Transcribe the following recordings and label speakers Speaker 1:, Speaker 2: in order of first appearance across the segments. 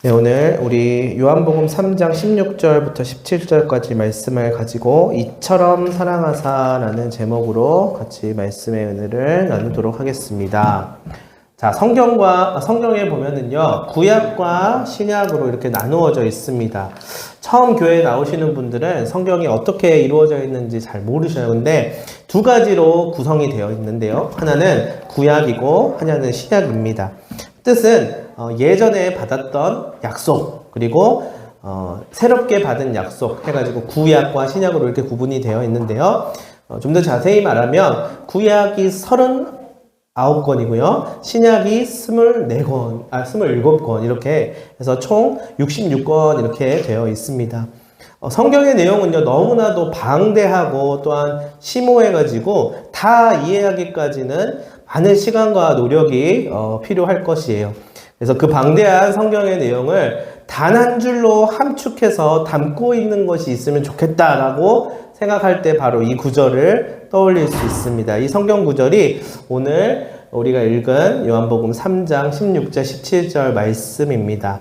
Speaker 1: 네, 오늘 우리 요한복음 3장 16절부터 17절까지 말씀을 가지고 이처럼 사랑하사라는 제목으로 같이 말씀의 은혜를 나누도록 하겠습니다. 자, 성경에 보면은요, 구약과 신약으로 이렇게 나누어져 있습니다. 처음 교회에 나오시는 분들은 성경이 어떻게 이루어져 있는지 잘 모르셔요. 근데 두 가지로 구성이 되어 있는데요. 하나는 구약이고 하나는 신약입니다. 뜻은 예전에 받았던 약속, 그리고 새롭게 받은 약속 해가지고 구약과 신약으로 이렇게 구분이 되어 있는데요. 좀 더 자세히 말하면 구약이 39권이고요. 신약이 27권 이렇게 해서 총 66권 이렇게 되어 있습니다. 성경의 내용은요, 너무나도 방대하고 또한 심오해가지고 다 이해하기까지는 많은 시간과 노력이 필요할 것이에요. 그래서 그 방대한 성경의 내용을 단 한 줄로 함축해서 담고 있는 것이 있으면 좋겠다라고 생각할 때 바로 이 구절을 떠올릴 수 있습니다. 이 성경 구절이 오늘 우리가 읽은 요한복음 3장 16절 17절 말씀입니다.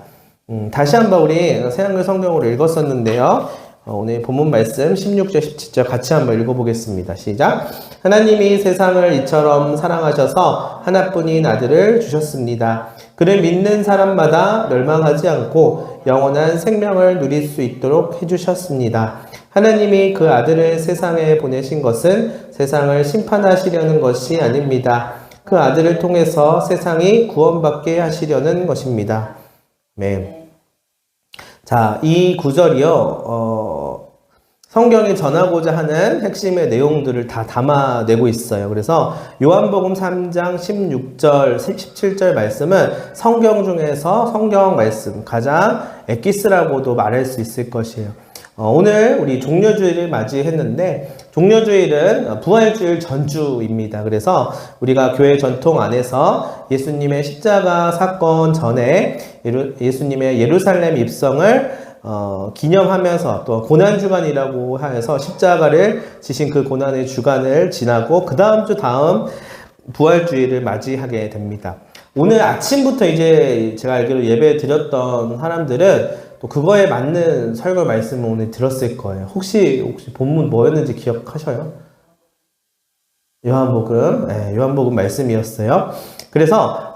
Speaker 1: 다시 한번 우리 새한글 성경으로 읽었었는데요. 오늘 본문 말씀 16절 17절 같이 한번 읽어보겠습니다. 시작. 하나님이 세상을 이처럼 사랑하셔서 하나뿐인 아들을 주셨습니다. 그를 믿는 사람마다 멸망하지 않고 영원한 생명을 누릴 수 있도록 해주셨습니다. 하나님이 그 아들을 세상에 보내신 것은 세상을 심판하시려는 것이 아닙니다. 그 아들을 통해서 세상이 구원받게 하시려는 것입니다. 네. 자, 이 구절이요, 성경이 전하고자 하는 핵심의 내용들을 다 담아내고 있어요. 그래서 요한복음 3장 16절, 17절 말씀은 성경 중에서 성경 말씀, 가장 엑기스라고도 말할 수 있을 것이에요. 오늘 우리 종려주일을 맞이했는데, 종려주일은 부활주일 전주입니다. 그래서 우리가 교회 전통 안에서 예수님의 십자가 사건 전에 예수님의 예루살렘 입성을 기념하면서 또 고난주간이라고 해서 십자가를 지신 그 고난의 주간을 지나고 그 다음 주 다음 부활주일을 맞이하게 됩니다. 오늘 아침부터 이제 제가 알기로 예배 드렸던 사람들은 또 그거에 맞는 설교 말씀을 오늘 들었을 거예요. 혹시 본문 뭐였는지 기억하셔요? 요한복음 말씀이었어요. 그래서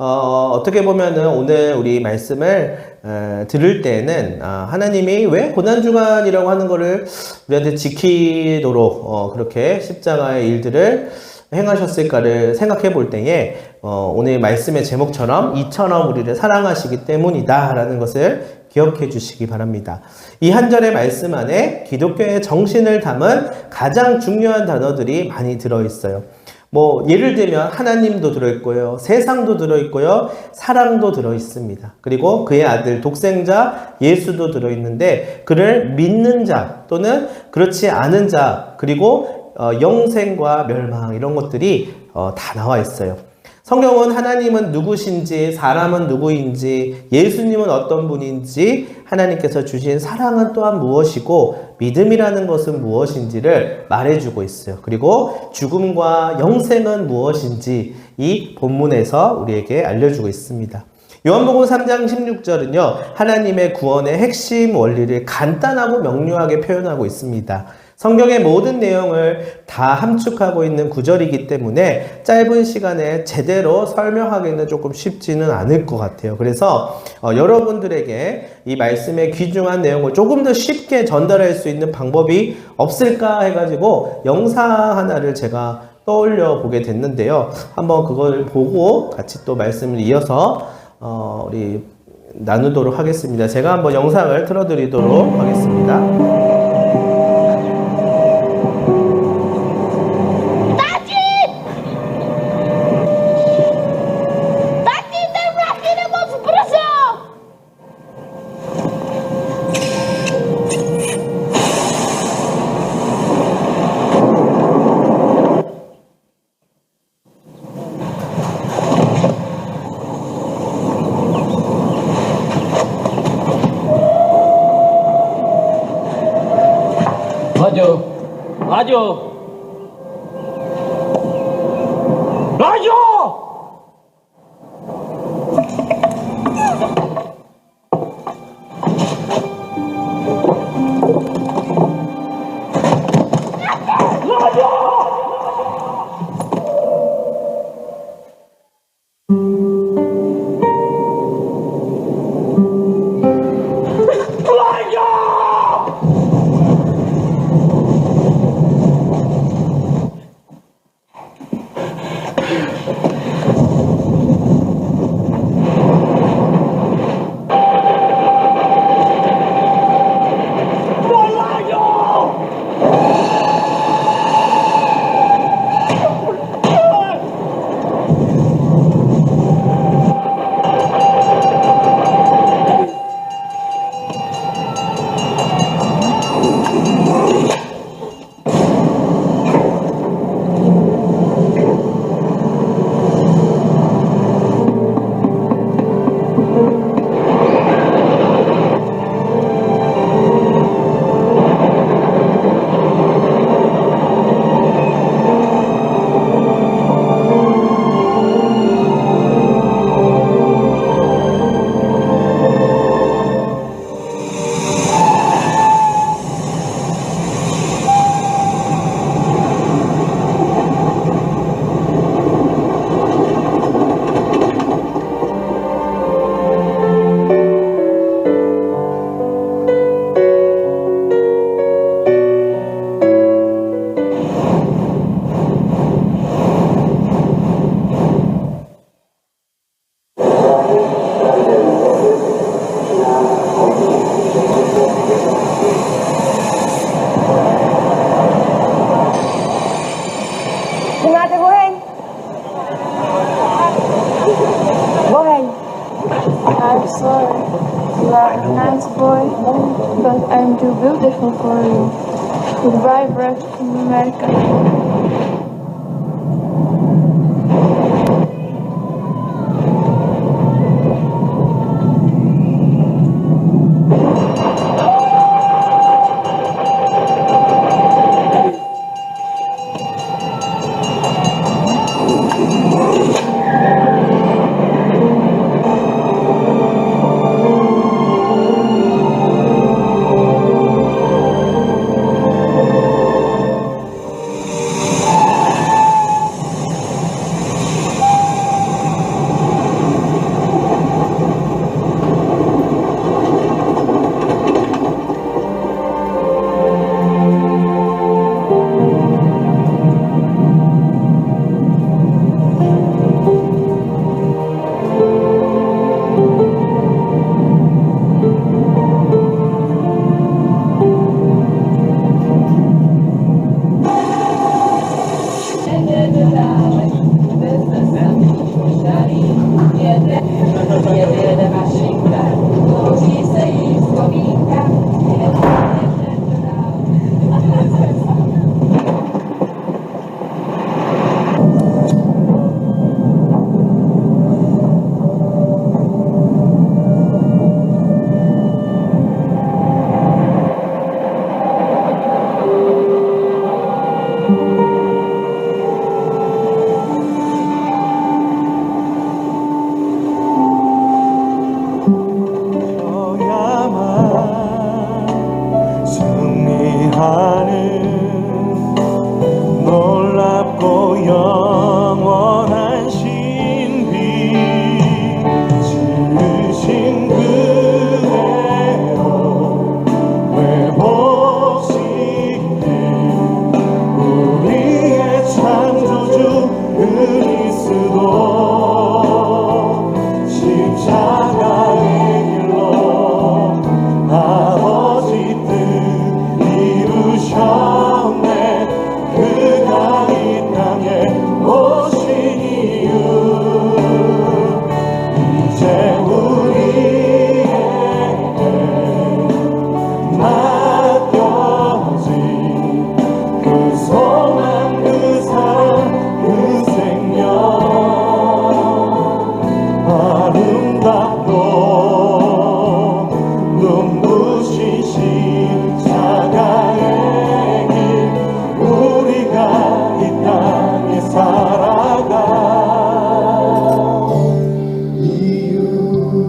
Speaker 1: 어떻게 보면은 오늘 우리 말씀을 들을 때는 하나님이 왜 고난주간이라고 하는 거를 우리한테 지키도록 그렇게 십자가의 일들을 행하셨을까를 생각해 볼 때에 오늘 말씀의 제목처럼 이처럼 우리를 사랑하시기 때문이다 라는 것을 기억해 주시기 바랍니다. 이 한 절의 말씀 안에 기독교의 정신을 담은 가장 중요한 단어들이 많이 들어있어요. 예를 들면 하나님도 들어있고요, 세상도 들어있고요, 사랑도 들어있습니다. 그리고 그의 아들 독생자 예수도 들어있는데 그를 믿는 자 또는 그렇지 않은 자, 그리고 영생과 멸망 이런 것들이 다 나와 있어요. 성경은 하나님은 누구신지, 사람은 누구인지, 예수님은 어떤 분인지, 하나님께서 주신 사랑은 또한 무엇이고 믿음이라는 것은 무엇인지를 말해주고 있어요. 그리고 죽음과 영생은 무엇인지 이 본문에서 우리에게 알려주고 있습니다. 요한복음 3장 16절은요, 하나님의 구원의 핵심 원리를 간단하고 명료하게 표현하고 있습니다. 성경의 모든 내용을 다 함축하고 있는 구절이기 때문에 짧은 시간에 제대로 설명하기는 조금 쉽지는 않을 것 같아요. 그래서 여러분들에게 이 말씀의 귀중한 내용을 조금 더 쉽게 전달할 수 있는 방법이 없을까 해가지고 영상 하나를 제가 떠올려 보게 됐는데요. 한번 그걸 보고 같이 또 말씀을 이어서 우리 나누도록 하겠습니다. 제가 한번 영상을 틀어드리도록 하겠습니다.
Speaker 2: 라디오 sorry. You are a nice boy, but I'm too beautiful for you. Goodbye, Brad from America.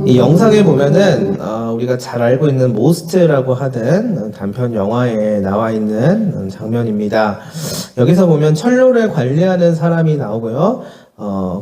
Speaker 1: 이 영상에 보면은 우리가 잘 알고 있는 모스트라고 하는 단편 영화에 나와 있는 장면입니다. 여기서 보면 철로를 관리하는 사람이 나오고요.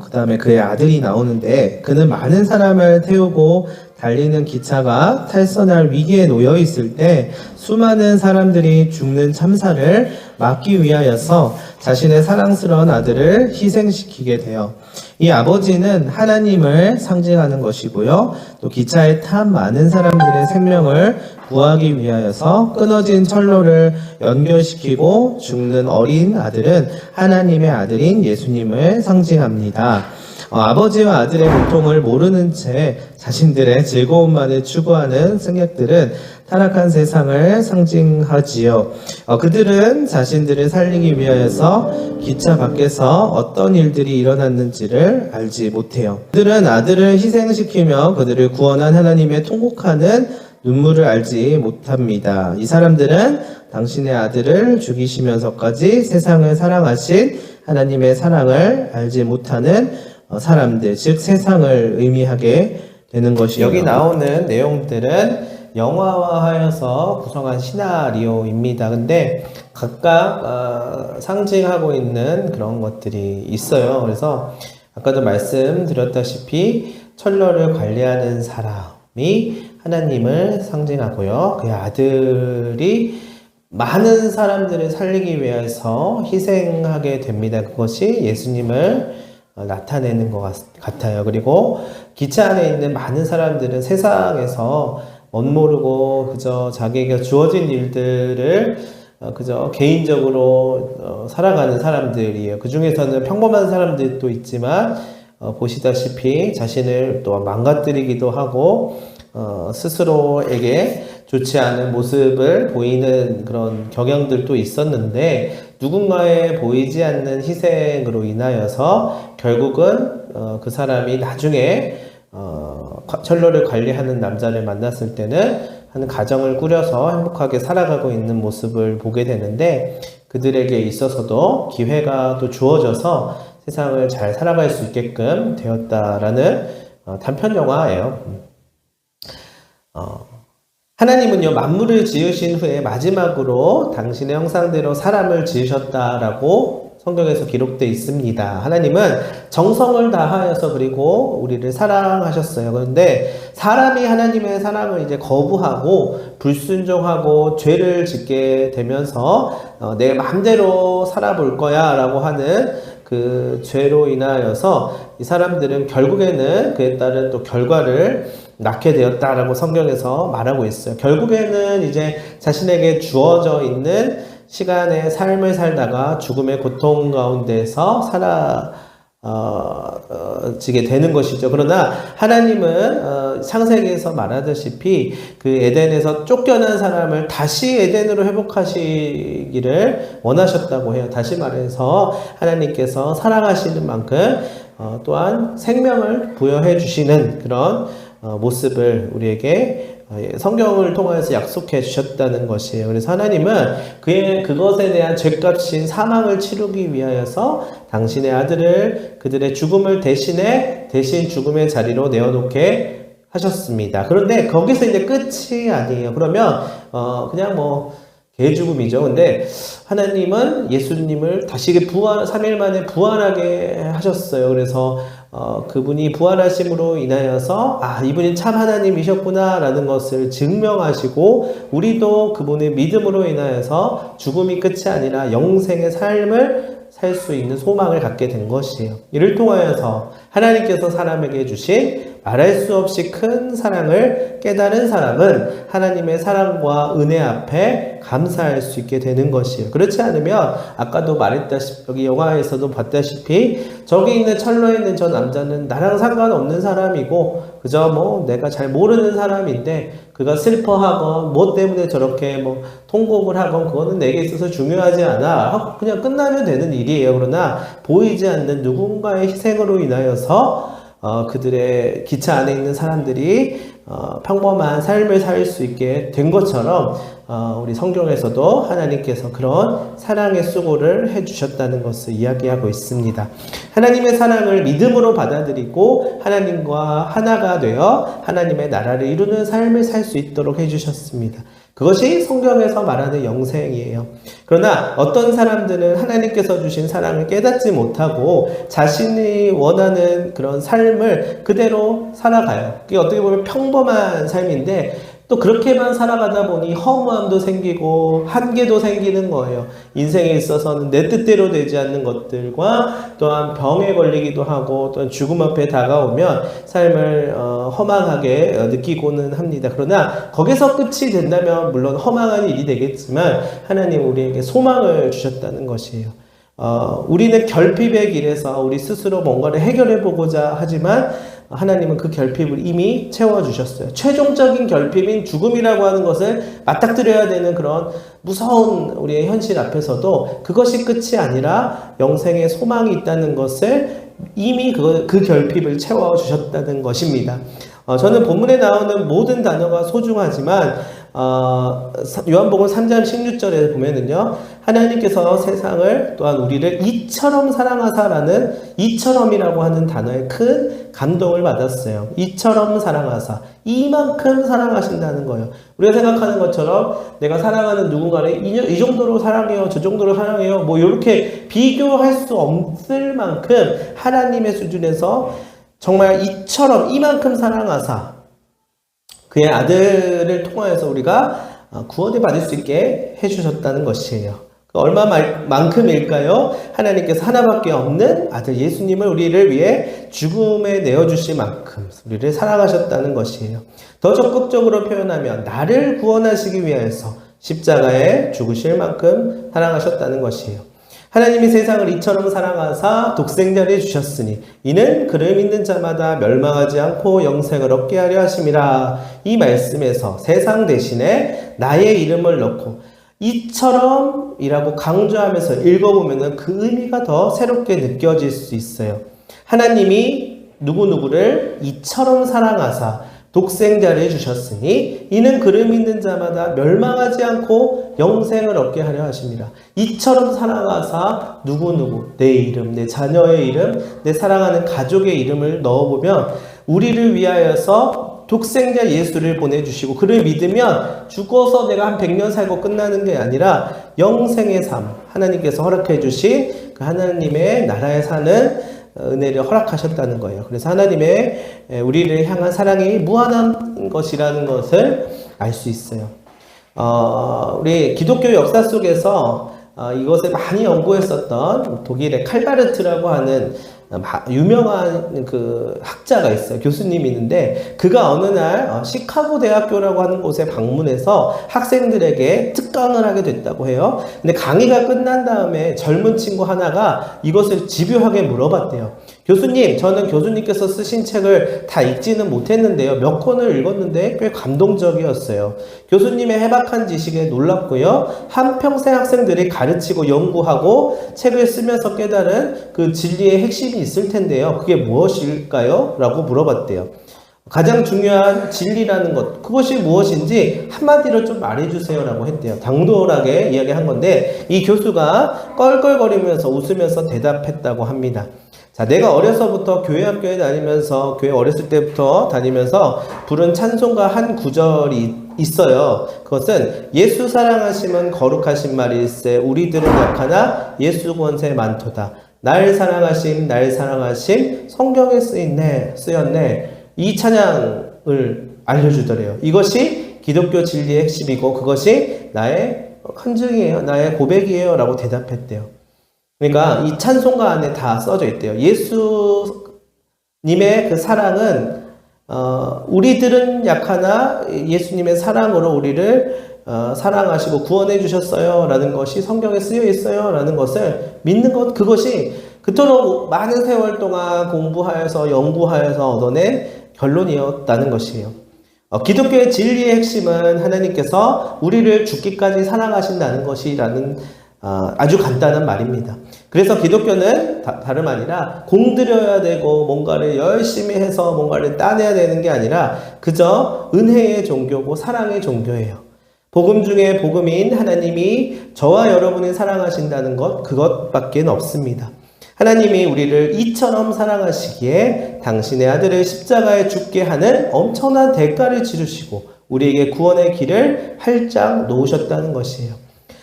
Speaker 1: 그 다음에 그의 아들이 나오는데 그는 많은 사람을 태우고 달리는 기차가 탈선할 위기에 놓여 있을 때 수많은 사람들이 죽는 참사를 막기 위하여서 자신의 사랑스러운 아들을 희생시키게 돼요. 이 아버지는 하나님을 상징하는 것이고요. 또 기차에 탄 많은 사람들의 생명을 구하기 위하여서 끊어진 철로를 연결시키고 죽는 어린 아들은 하나님의 아들인 예수님을 상징합니다. 아버지와 아들의 고통을 모르는 채 자신들의 즐거움만을 추구하는 승객들은 타락한 세상을 상징하지요. 그들은 자신들을 살리기 위하여서 기차 밖에서 어떤 일들이 일어났는지를 알지 못해요. 그들은 아들을 희생시키며 그들을 구원한 하나님의 통곡하는 눈물을 알지 못합니다. 이 사람들은 당신의 아들을 죽이시면서까지 세상을 사랑하신 하나님의 사랑을 알지 못하는 사람들, 즉 세상을 의미하게 되는 것이에요. 여기 나오는 내용들은 영화화하여서 구성한 시나리오입니다. 근데 각각 상징하고 있는 그런 것들이 있어요. 그래서 아까도 말씀드렸다시피 철로를 관리하는 사람이 하나님을 상징하고요. 그의 아들이 많은 사람들을 살리기 위해서 희생하게 됩니다. 그것이 예수님을 나타내는 것 같아요. 그리고 기차 안에 있는 많은 사람들은 세상에서 멋모르고 그저 자기에게 주어진 일들을 그저 개인적으로 살아가는 사람들이에요. 그 중에서는 평범한 사람들도 있지만 보시다시피 자신을 또 망가뜨리기도 하고 스스로에게 좋지 않은 모습을 보이는 그런 경향들도 있었는데 누군가의 보이지 않는 희생으로 인하여서 결국은 그 사람이 나중에 철로를 관리하는 남자를 만났을 때는 한 가정을 꾸려서 행복하게 살아가고 있는 모습을 보게 되는데 그들에게 있어서도 기회가 또 주어져서 세상을 잘 살아갈 수 있게끔 되었다라는 단편 영화예요. 하나님은요, 만물을 지으신 후에 마지막으로 당신의 형상대로 사람을 지으셨다라고 성경에서 기록되어 있습니다. 하나님은 정성을 다하여서 그리고 우리를 사랑하셨어요. 그런데 사람이 하나님의 사랑을 이제 거부하고 불순종하고 죄를 짓게 되면서 내 마음대로 살아볼 거야 라고 하는 그 죄로 인하여서 이 사람들은 결국에는 그에 따른 또 결과를 낳게 되었다라고 성경에서 말하고 있어요. 결국에는 이제 자신에게 주어져 있는 시간의 삶을 살다가 죽음의 고통 가운데서 지게 되는 것이죠. 그러나 하나님은 창세기에서 말하다시피 그 에덴에서 쫓겨난 사람을 다시 에덴으로 회복하시기를 원하셨다고 해요. 다시 말해서 하나님께서 사랑하시는 만큼 또한 생명을 부여해 주시는 그런 모습을 우리에게 성경을 통해서 약속해 주셨다는 것이에요. 그래서 하나님은 그것에 대한 죄값인 사망을 치르기 위하여서 당신의 아들을 그들의 죽음을 대신 죽음의 자리로 내어놓게 하셨습니다. 그런데 거기서 이제 끝이 아니에요. 그러면 그냥 개죽음이죠. 근데 하나님은 예수님을 다시 3일 만에 부활하게 하셨어요. 그래서 그분이 부활하심으로 인하여서 이분이 참 하나님이셨구나 라는 것을 증명하시고 우리도 그분의 믿음으로 인하여서 죽음이 끝이 아니라 영생의 삶을 살 수 있는 소망을 갖게 된 것이에요. 이를 통하여서 하나님께서 사람에게 주신 말할 수 없이 큰 사랑을 깨달은 사람은 하나님의 사랑과 은혜 앞에 감사할 수 있게 되는 것이에요. 그렇지 않으면 아까도 말했다시피 여기 영화에서도 봤다시피 저기 있는 철로에 있는 저 남자는 나랑 상관없는 사람이고 그저 내가 잘 모르는 사람인데 그가 슬퍼하건 뭐 때문에 저렇게 통곡을 하건 그거는 내게 있어서 중요하지 않아 하고 그냥 끝나면 되는 일이에요. 그러나 보이지 않는 누군가의 희생으로 인하여서 그들의 기차 안에 있는 사람들이 평범한 삶을 살 수 있게 된 것처럼 우리 성경에서도 하나님께서 그런 사랑의 수고를 해주셨다는 것을 이야기하고 있습니다. 하나님의 사랑을 믿음으로 받아들이고 하나님과 하나가 되어 하나님의 나라를 이루는 삶을 살 수 있도록 해주셨습니다. 그것이 성경에서 말하는 영생이에요. 그러나 어떤 사람들은 하나님께서 주신 사랑을 깨닫지 못하고 자신이 원하는 그런 삶을 그대로 살아가요. 그게 어떻게 보면 평범한 삶인데 또 그렇게만 살아가다 보니 허무함도 생기고 한계도 생기는 거예요. 인생에 있어서는 내 뜻대로 되지 않는 것들과 또한 병에 걸리기도 하고 또한 죽음 앞에 다가오면 삶을 허망하게 느끼고는 합니다. 그러나 거기서 끝이 된다면 물론 허망한 일이 되겠지만 하나님 우리에게 소망을 주셨다는 것이에요. 우리는 결핍의 길에서 우리 스스로 뭔가를 해결해 보고자 하지만 하나님은 그 결핍을 이미 채워주셨어요. 최종적인 결핍인 죽음이라고 하는 것을 맞닥뜨려야 되는 그런 무서운 우리의 현실 앞에서도 그것이 끝이 아니라 영생의 소망이 있다는 것을 이미 그 결핍을 채워주셨다는 것입니다. 저는 본문에 나오는 모든 단어가 소중하지만 요한복음 3장 16절에 보면은요, 하나님께서 세상을 또한 우리를 이처럼 사랑하사라는 이처럼이라고 하는 단어에 큰 감동을 받았어요. 이처럼 사랑하사. 이만큼 사랑하신다는 거예요. 우리가 생각하는 것처럼 내가 사랑하는 누군가를 이 정도로 사랑해요, 저 정도로 사랑해요, 이렇게 비교할 수 없을 만큼 하나님의 수준에서 정말 이처럼 이만큼 사랑하사 그의 아들을 통하여서 우리가 구원을 받을 수 있게 해주셨다는 것이에요. 얼마만큼일까요? 하나님께서 하나밖에 없는 아들 예수님을 우리를 위해 죽음에 내어주실 만큼 우리를 사랑하셨다는 것이에요. 더 적극적으로 표현하면 나를 구원하시기 위해서 십자가에 죽으실 만큼 사랑하셨다는 것이에요. 하나님이 세상을 이처럼 사랑하사 독생자를 주셨으니 이는 그를 믿는 자마다 멸망하지 않고 영생을 얻게 하려 하심이라. 이 말씀에서 세상 대신에 나의 이름을 넣고 이처럼이라고 강조하면서 읽어보면 그 의미가 더 새롭게 느껴질 수 있어요. 하나님이 누구누구를 이처럼 사랑하사 독생자를 주셨으니 이는 그를 믿는 자마다 멸망하지 않고 영생을 얻게 하려 하십니다. 이처럼 사랑하사 누구누구, 내 이름, 내 자녀의 이름, 내 사랑하는 가족의 이름을 넣어보면 우리를 위하여서 독생자 예수를 보내주시고 그를 믿으면 죽어서 내가 한 100년 살고 끝나는 게 아니라 영생의 삶, 하나님께서 허락해 주신 그 하나님의 나라에 사는 은혜를 허락하셨다는 거예요. 그래서 하나님의 우리를 향한 사랑이 무한한 것이라는 것을 알 수 있어요. 우리 기독교 역사 속에서 이것을 많이 연구했었던 독일의 칼바르트라고 하는 유명한 그 학자가 있어요. 교수님이 있는데 그가 어느 날 시카고 대학교라고 하는 곳에 방문해서 학생들에게 특강을 하게 됐다고 해요. 근데 강의가 끝난 다음에 젊은 친구 하나가 이것을 집요하게 물어봤대요. 교수님, 저는 교수님께서 쓰신 책을 다 읽지는 못했는데요. 몇 권을 읽었는데 꽤 감동적이었어요. 교수님의 해박한 지식에 놀랐고요. 한평생 학생들이 가르치고 연구하고 책을 쓰면서 깨달은 그 진리의 핵심이 있을 텐데요. 그게 무엇일까요? 라고 물어봤대요. 가장 중요한 진리라는 것, 그것이 무엇인지 한마디로 좀 말해주세요 라고 했대요. 당돌하게 이야기한 건데 이 교수가 껄껄거리면서 웃으면서 대답했다고 합니다. 자, 내가 어려서부터 교회 학교에 다니면서 교회 어렸을 때부터 다니면서 부른 찬송가 한 구절이 있어요. 그것은 예수 사랑하심은 거룩하신 말일세 우리들은 약하나 예수 권세 많도다. 날 사랑하심 날 사랑하심 성경에 쓰였네. 이 찬양을 알려주더래요. 이것이 기독교 진리의 핵심이고 그것이 나의 간증이에요. 나의 고백이에요. 라고 대답했대요. 그러니까 이 찬송가 안에 다 써져 있대요. 예수님의 그 사랑은 우리들은 약하나 예수님의 사랑으로 우리를 사랑하시고 구원해 주셨어요 라는 것이 성경에 쓰여 있어요 라는 것을 믿는 것, 그것이 그토록 많은 세월 동안 공부하여서 연구하여서 얻어낸 결론이었다는 것이에요. 기독교의 진리의 핵심은 하나님께서 우리를 죽기까지 사랑하신다는 것이라는 아주 간단한 말입니다. 그래서 기독교는 다름 아니라 공들여야 되고 뭔가를 열심히 해서 뭔가를 따내야 되는 게 아니라 그저 은혜의 종교고 사랑의 종교예요. 복음 중에 복음인 하나님이 저와 여러분을 사랑하신다는 것, 그것밖에 없습니다. 하나님이 우리를 이처럼 사랑하시기에 당신의 아들을 십자가에 죽게 하는 엄청난 대가를 치르시고 우리에게 구원의 길을 활짝 놓으셨다는 것이에요.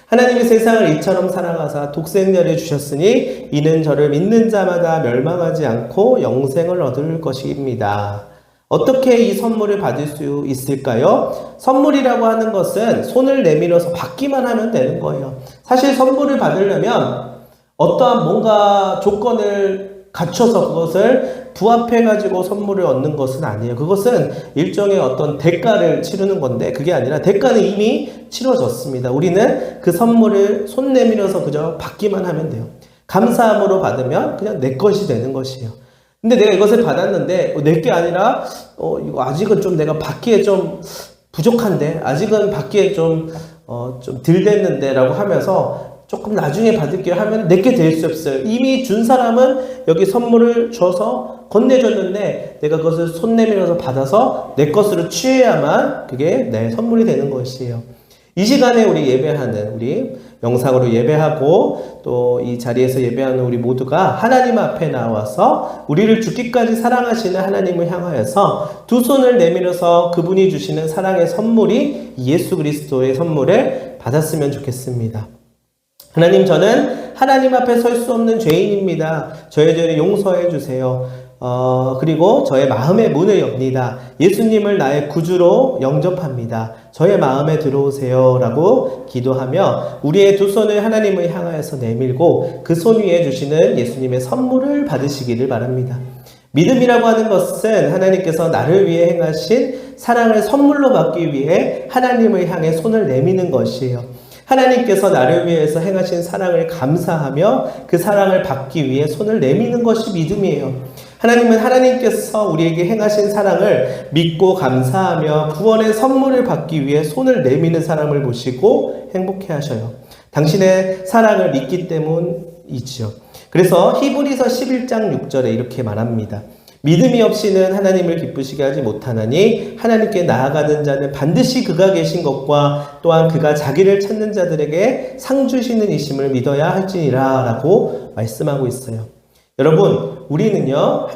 Speaker 1: 하나님이 세상을 이처럼 사랑하사 독생자를 주셨으니 이는 저를 믿는 자마다 멸망하지 않고 영생을 얻을 것입니다. 어떻게 이 선물을 받을 수 있을까요? 선물이라고 하는 것은 손을 내밀어서 받기만 하면 되는 거예요. 사실 선물을 받으려면 어떠한 뭔가 조건을 갖춰서 그것을 부합해가지고 선물을 얻는 것은 아니에요. 그것은 일종의 어떤 대가를 치르는 건데 그게 아니라 대가는 이미 치러졌습니다. 우리는 그 선물을 손 내밀어서 그저 받기만 하면 돼요. 감사함으로 받으면 그냥 내 것이 되는 것이에요. 근데 내가 이것을 받았는데 내 게 아니라 이거 아직은 좀 내가 받기에 좀 부족한데 아직은 받기에 좀 덜 됐는데 라고 하면서 조금 나중에 받을게요 하면 내게 될 수 없어요. 이미 준 사람은 여기 선물을 줘서 건네줬는데 내가 그것을 손 내밀어서 받아서 내 것으로 취해야만 그게 내 선물이 되는 것이에요. 이 시간에 우리 예배하는, 우리 영상으로 예배하고 또 이 자리에서 예배하는 우리 모두가 하나님 앞에 나와서 우리를 죽기까지 사랑하시는 하나님을 향하여서 두 손을 내밀어서 그분이 주시는 사랑의 선물이 예수 그리스도의 선물을 받았으면 좋겠습니다. 하나님, 저는 하나님 앞에 설 수 없는 죄인입니다. 저의 죄를 용서해 주세요. 그리고 저의 마음의 문을 엽니다. 예수님을 나의 구주로 영접합니다. 저의 마음에 들어오세요 라고 기도하며 우리의 두 손을 하나님을 향하여서 내밀고 그 손 위에 주시는 예수님의 선물을 받으시기를 바랍니다. 믿음이라고 하는 것은 하나님께서 나를 위해 행하신 사랑을 선물로 받기 위해 하나님을 향해 손을 내미는 것이에요. 하나님께서 나를 위해서 행하신 사랑을 감사하며 그 사랑을 받기 위해 손을 내미는 것이 믿음이에요. 하나님은 하나님께서 우리에게 행하신 사랑을 믿고 감사하며 구원의 선물을 받기 위해 손을 내미는 사람을 보시고 행복해 하셔요. 당신의 사랑을 믿기 때문이지요. 그래서 히브리서 11장 6절에 이렇게 말합니다. 믿음이 없이는 하나님을 기쁘시게 하지 못하나니 하나님께 나아가는 자는 반드시 그가 계신 것과 또한 그가 자기를 찾는 자들에게 상 주시는 이심을 믿어야 할지니라 라고 말씀하고 있어요. 여러분, 우리는요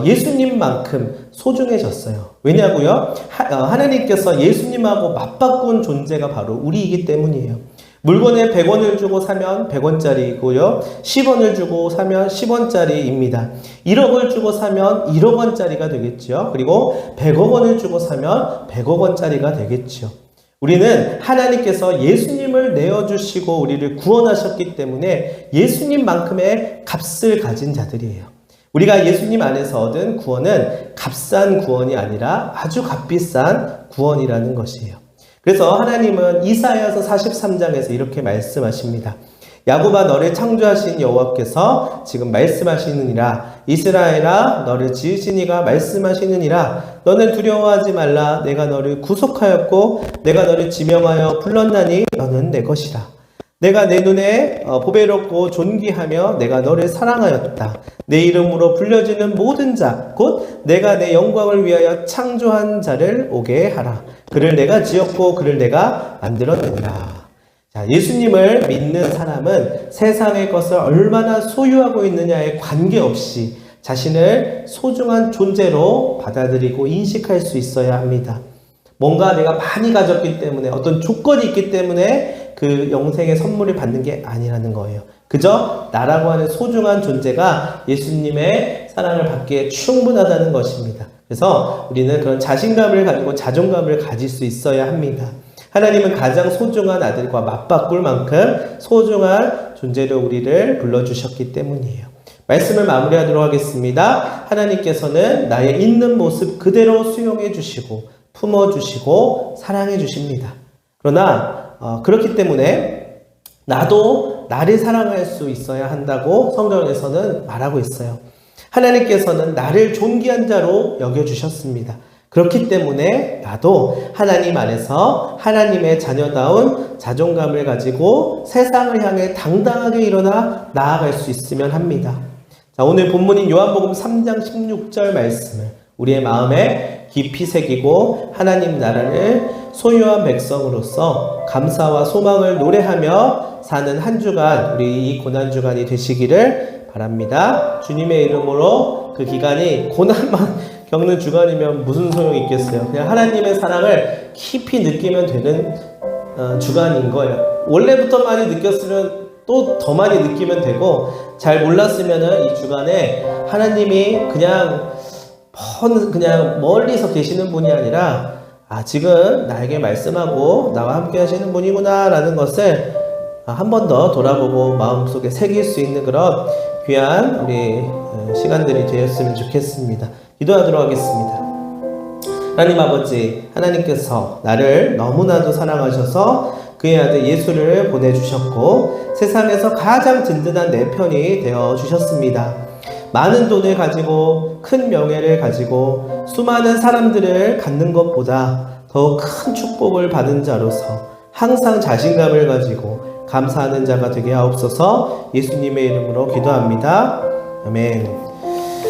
Speaker 1: 예수님만큼 소중해졌어요. 왜냐고요? 하나님께서 예수님하고 맞바꾼 존재가 바로 우리이기 때문이에요. 물건에 100원을 주고 사면 100원짜리이고요. 10원을 주고 사면 10원짜리입니다. 1억을 주고 사면 1억 원짜리가 되겠죠. 그리고 100억 원을 주고 사면 100억 원짜리가 되겠죠. 우리는 하나님께서 예수님을 내어주시고 우리를 구원하셨기 때문에 예수님만큼의 값을 가진 자들이에요. 우리가 예수님 안에서 얻은 구원은 값싼 구원이 아니라 아주 값비싼 구원이라는 것이에요. 그래서 하나님은 이사야서 43장에서 이렇게 말씀하십니다. 야곱아 너를 창조하신 여호와께서 지금 말씀하시느니라. 이스라엘아 너를 지으신 이가 말씀하시느니라. 너는 두려워하지 말라. 내가 너를 구속하였고 내가 너를 지명하여 불렀나니 너는 내 것이라. 내가 내 눈에 보배롭고 존귀하며 내가 너를 사랑하였다. 내 이름으로 불려지는 모든 자 곧 내가 내 영광을 위하여 창조한 자를 오게 하라. 그를 내가 지었고 그를 내가 만들었느니라. 자, 예수님을 믿는 사람은 세상의 것을 얼마나 소유하고 있느냐에 관계없이 자신을 소중한 존재로 받아들이고 인식할 수 있어야 합니다. 뭔가 내가 많이 가졌기 때문에 어떤 조건이 있기 때문에 그 영생의 선물을 받는 게 아니라는 거예요. 그저 나라고 하는 소중한 존재가 예수님의 사랑을 받기에 충분하다는 것입니다. 그래서 우리는 그런 자신감을 가지고 자존감을 가질 수 있어야 합니다. 하나님은 가장 소중한 아들과 맞바꿀 만큼 소중한 존재로 우리를 불러주셨기 때문이에요. 말씀을 마무리하도록 하겠습니다. 하나님께서는 나의 있는 모습 그대로 수용해 주시고 품어주시고 사랑해 주십니다. 그러나 그렇기 때문에 나도 나를 사랑할 수 있어야 한다고 성경에서는 말하고 있어요. 하나님께서는 나를 존귀한 자로 여겨주셨습니다. 그렇기 때문에 나도 하나님 안에서 하나님의 자녀다운 자존감을 가지고 세상을 향해 당당하게 일어나 나아갈 수 있으면 합니다. 자, 오늘 본문인 요한복음 3장 16절 말씀을 우리의 마음에 깊이 새기고 하나님 나라를 소유한 백성으로서 감사와 소망을 노래하며 사는 한 주간, 우리 이 고난주간이 되시기를 바랍니다. 주님의 이름으로 그 기간이 고난만 겪는 주간이면 무슨 소용이 있겠어요. 그냥 하나님의 사랑을 깊이 느끼면 되는 주간인 거예요. 원래부터 많이 느꼈으면 또 더 많이 느끼면 되고, 잘 몰랐으면은 이 주간에 하나님이 그냥 멀리서 계시는 분이 아니라 지금 나에게 말씀하고 나와 함께 하시는 분이구나 라는 것을 한 번 더 돌아보고 마음속에 새길 수 있는 그런 귀한 우리 시간들이 되었으면 좋겠습니다. 기도하도록 하겠습니다. 하나님 아버지, 하나님께서 나를 너무나도 사랑하셔서 그의 아들 예수를 보내주셨고 세상에서 가장 든든한 내 편이 되어주셨습니다. 많은 돈을 가지고 큰 명예를 가지고 수많은 사람들을 갖는 것보다 더 큰 축복을 받은 자로서 항상 자신감을 가지고 감사하는 자가 되게 하옵소서. 예수님의 이름으로 기도합니다. 아멘.